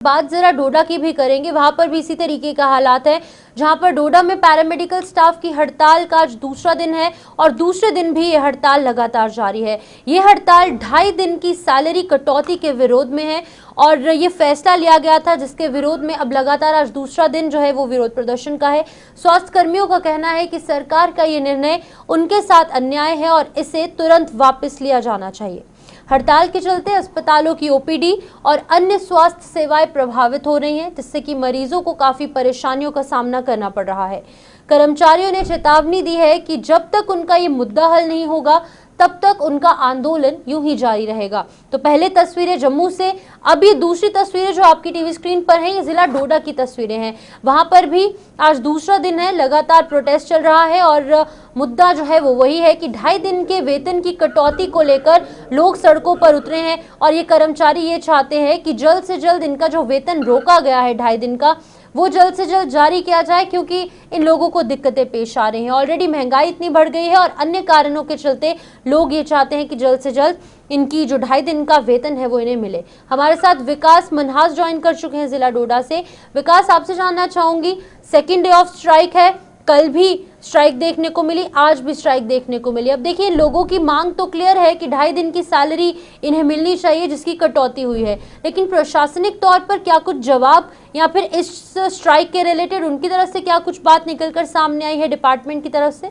बात जरा डोडा की भी करेंगे। वहां पर भी इसी तरीके का हालात है, जहां पर डोडा में पैरामेडिकल स्टाफ की हड़ताल का आज दूसरा दिन है और दूसरे दिन भी ये हड़ताल लगातार जारी है। ये हड़ताल 2.5 दिन की सैलरी कटौती के विरोध में है और ये फैसला लिया गया था, जिसके विरोध में अब लगातार आज दूसरा दिन जो है वो विरोध प्रदर्शन का है। स्वास्थ्य कर्मियों का कहना है कि सरकार का ये निर्णय उनके साथ अन्याय है और इसे तुरंत वापस लिया जाना चाहिए। हड़ताल के चलते अस्पतालों की ओपीडी और अन्य स्वास्थ्य सेवाएं प्रभावित हो रही हैं, जिससे कि मरीजों को काफी परेशानियों का सामना करना पड़ रहा है। कर्मचारियों ने चेतावनी दी है कि जब तक उनका ये मुद्दा हल नहीं होगा तब तक उनका आंदोलन यूं ही जारी रहेगा। तो पहले तस्वीरें जम्मू से, अभी दूसरी तस्वीरें जो आपकी टीवी स्क्रीन पर हैं, ये जिला डोडा की तस्वीरें हैं। वहां पर भी आज दूसरा दिन है, लगातार प्रोटेस्ट चल रहा है और मुद्दा जो है वो वही है कि 2.5 दिन के वेतन की कटौती को लेकर लोग सड़कों पर उतरे हैं और ये कर्मचारी ये चाहते हैं कि जल्द से जल्द इनका जो वेतन रोका गया है 2.5 दिन का, वो जल्द से जल्द जारी किया जाए, क्योंकि इन लोगों को दिक्कतें पेश आ रही हैं। ऑलरेडी महंगाई इतनी बढ़ गई है और अन्य कारणों के चलते लोग ये चाहते हैं कि जल्द से जल्द इनकी जो 2.5 दिन का वेतन है वो इन्हें मिले। हमारे साथ विकास मनहास ज्वाइन कर चुके हैं जिला डोडा से। विकास, आपसे जानना चाहूंगी, सेकेंड डे ऑफ स्ट्राइक है, कल भी स्ट्राइक देखने को मिली, आज भी स्ट्राइक देखने को मिली। अब देखिए, लोगों की मांग तो क्लियर है कि 2.5 दिन की सैलरी इन्हें मिलनी चाहिए जिसकी कटौती हुई है, लेकिन प्रशासनिक तौर पर क्या कुछ जवाब या फिर इस स्ट्राइक के रिलेटेड उनकी तरफ से क्या कुछ बात निकलकर सामने आई है डिपार्टमेंट की तरफ से?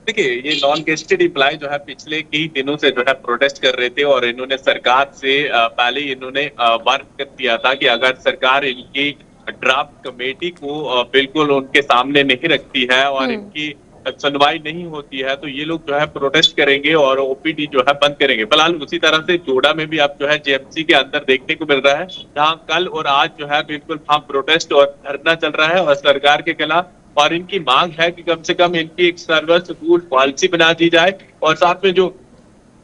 देखिए, ये नॉन गेस्टेड एम्प्लॉय जो है पिछले कई दिनों से जो है प्रोटेस्ट कर रहे थे और इन्होंने सरकार से पहले इन्होंने वर्क कर दिया था कि अगर सरकार इनकी ड्राफ्ट कमेटी को बिल्कुल उनके सामने नहीं रखती है और इनकी सुनवाई नहीं होती है तो ये लोग जो है प्रोटेस्ट करेंगे और ओपीडी जो है बंद करेंगे। फिलहाल उसी तरह से डोडा में भी अब जो है जेएमसी के अंदर देखने को मिल रहा है, जहाँ कल और आज जो है बिल्कुल वहां प्रोटेस्ट और धरना चल रहा है और सरकार के खिलाफ, और इनकी मांग है कि कम से कम इनकी एक सर्विस रूल पॉलिसी बना दी जाए और साथ में जो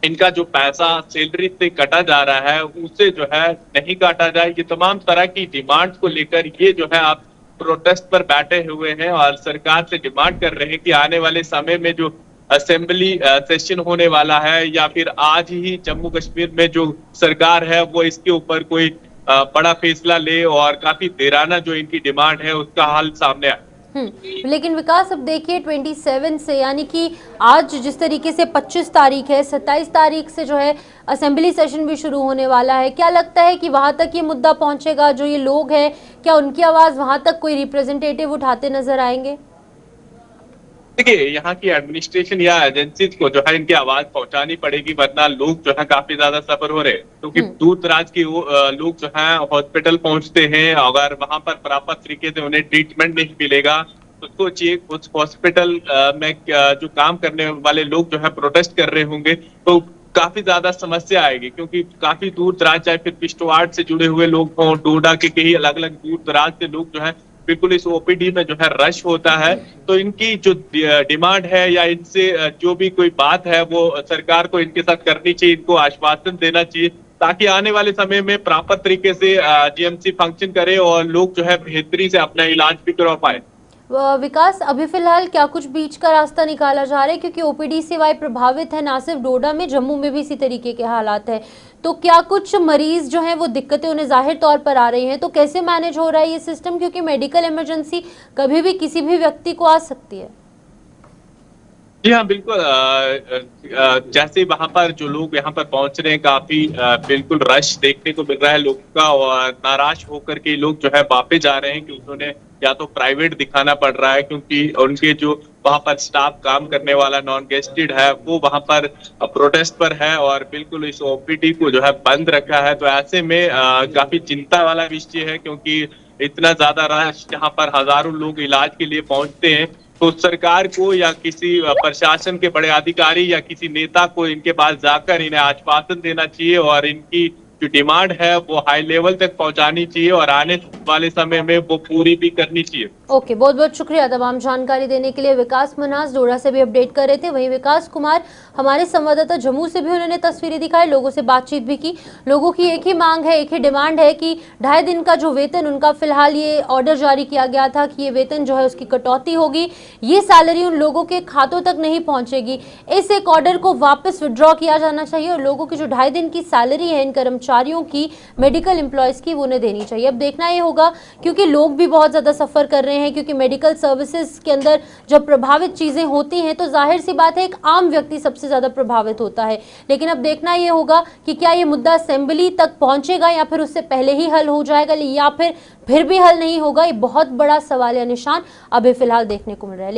इनका जो पैसा सैलरी से कटा जा रहा है उसे जो है नहीं काटा जाए। ये तमाम तरह की डिमांड को लेकर ये जो है आप प्रोटेस्ट पर बैठे हुए हैं और सरकार से डिमांड कर रहे हैं कि आने वाले समय में जो असेंबली सेशन होने वाला है या फिर आज ही जम्मू कश्मीर में जो सरकार है वो इसके ऊपर कोई बड़ा फैसला ले और काफी देराना जो इनकी डिमांड है उसका हल सामने आए। लेकिन विकास, अब देखिए 27 से, यानी कि आज जिस तरीके से 25 तारीख है, 27 तारीख से जो है असेंबली सेशन भी शुरू होने वाला है। क्या लगता है कि वहां तक ये मुद्दा पहुंचेगा? जो ये लोग हैं, क्या उनकी आवाज वहां तक कोई रिप्रेजेंटेटिव उठाते नजर आएंगे? देखिए, यहाँ की एडमिनिस्ट्रेशन या एजेंसीज को जो है इनकी आवाज पहुंचानी पड़ेगी, वरना लोग जो है काफी ज्यादा सफर हो रहे हैं, क्योंकि दूर दराज के लोग जो है हॉस्पिटल पहुंचते हैं, अगर वहां पर प्रॉपर तरीके से उन्हें ट्रीटमेंट नहीं मिलेगा तो सोचिए उस हॉस्पिटल में जो काम करने वाले लोग जो है प्रोटेस्ट कर रहे होंगे तो काफी ज्यादा समस्या आएगी, क्योंकि काफी दूर दराज, चाहे फिर किश्तवाड़ से जुड़े हुए लोग हों, डोडा के कई अलग अलग दूर दराज से लोग जो है बिल्कुल इस ओपीडी में जो है रश होता है। तो इनकी जो डिमांड है या इनसे जो भी कोई बात है वो सरकार को इनके साथ करनी चाहिए, इनको आश्वासन देना चाहिए ताकि आने वाले समय में प्रॉपर तरीके से जीएमसी फंक्शन करे और लोग जो है बेहतरी से अपना इलाज भी करवा पाए। विकास, अभी फिलहाल क्या कुछ बीच का रास्ता निकाला जा रहा है, क्योंकि ओपीडी सेवाएं प्रभावित है, ना सिर्फ डोडा में, जम्मू में भी इसी तरीके के हालात है, तो क्या कुछ मरीज जो हैं वो दिक्कतें उन्हें जाहिर तौर पर आ रही हैं, तो कैसे मैनेज हो रहा है ये सिस्टम, क्योंकि मेडिकल इमरजेंसी कभी भी किसी भी व्यक्ति को आ सकती है? जी हाँ, बिल्कुल। जैसे वहां पर जो लोग यहाँ पर पहुंच रहे हैं, काफी बिल्कुल रश देखने को मिल रहा है लोगों का और नाराज होकर के लोग जो है वापस जा रहे हैं कि उन्होंने या तो प्राइवेट दिखाना पड़ रहा है, क्योंकि उनके जो वहां पर स्टाफ काम करने वाला नॉन गेस्टेड है वो वहां पर प्रोटेस्ट पर है और बिल्कुल इस ओपीडी को जो है बंद रखा है। तो ऐसे में काफी चिंता वाला विषय है, क्योंकि इतना ज्यादा रश जहाँ पर हजारों लोग इलाज के लिए पहुंचते हैं, तो सरकार को या किसी प्रशासन के बड़े अधिकारी या किसी नेता को इनके पास जाकर इन्हें आश्वासन देना चाहिए और इनकी जो डिमांड है वो हाई लेवल तक पहुंचानी चाहिए और आने वाले समय में वो पूरी भी करनी चाहिए। ओके, बहुत बहुत शुक्रिया तमाम जानकारी देने के लिए। विकास मनहास डोडा से भी अपडेट कर रहे थे। वहीं विकास कुमार हमारे संवाददाता जम्मू से भी, उन्होंने तस्वीरें दिखाई, लोगों से बातचीत भी की। लोगों की एक ही मांग है, एक ही डिमांड है कि 2.5 दिन का जो वेतन उनका फिलहाल ये ऑर्डर जारी किया गया था कि ये वेतन जो है उसकी कटौती होगी, ये सैलरी उन लोगों के खातों तक नहीं पहुंचेगी। इस एक ऑर्डर को वापस विड्रॉ किया जाना चाहिए और लोगों की जो 2.5 दिन की सैलरी है इन कर्मचारियों कर्मचारियों की, मेडिकल एम्प्लॉयज़ की, वो उन्हें देनी चाहिए। अब देखना ये होगा, क्योंकि लोग भी बहुत ज़्यादा सफ़र कर रहे हैं, क्योंकि मेडिकल सर्विसेज के अंदर जब प्रभावित चीज़ें होती हैं तो जाहिर सी बात है एक आम व्यक्ति सबसे ज़्यादा प्रभावित होता है। लेकिन अब देखना ये होगा कि क्या ये मुद्दा असेंबली तक पहुंचेगा या फिर उससे पहले ही हल हो जाएगा, या फिर भी हल नहीं होगा। ये बहुत बड़ा सवालिया निशान अभी फिलहाल देखने को मिल रहा है।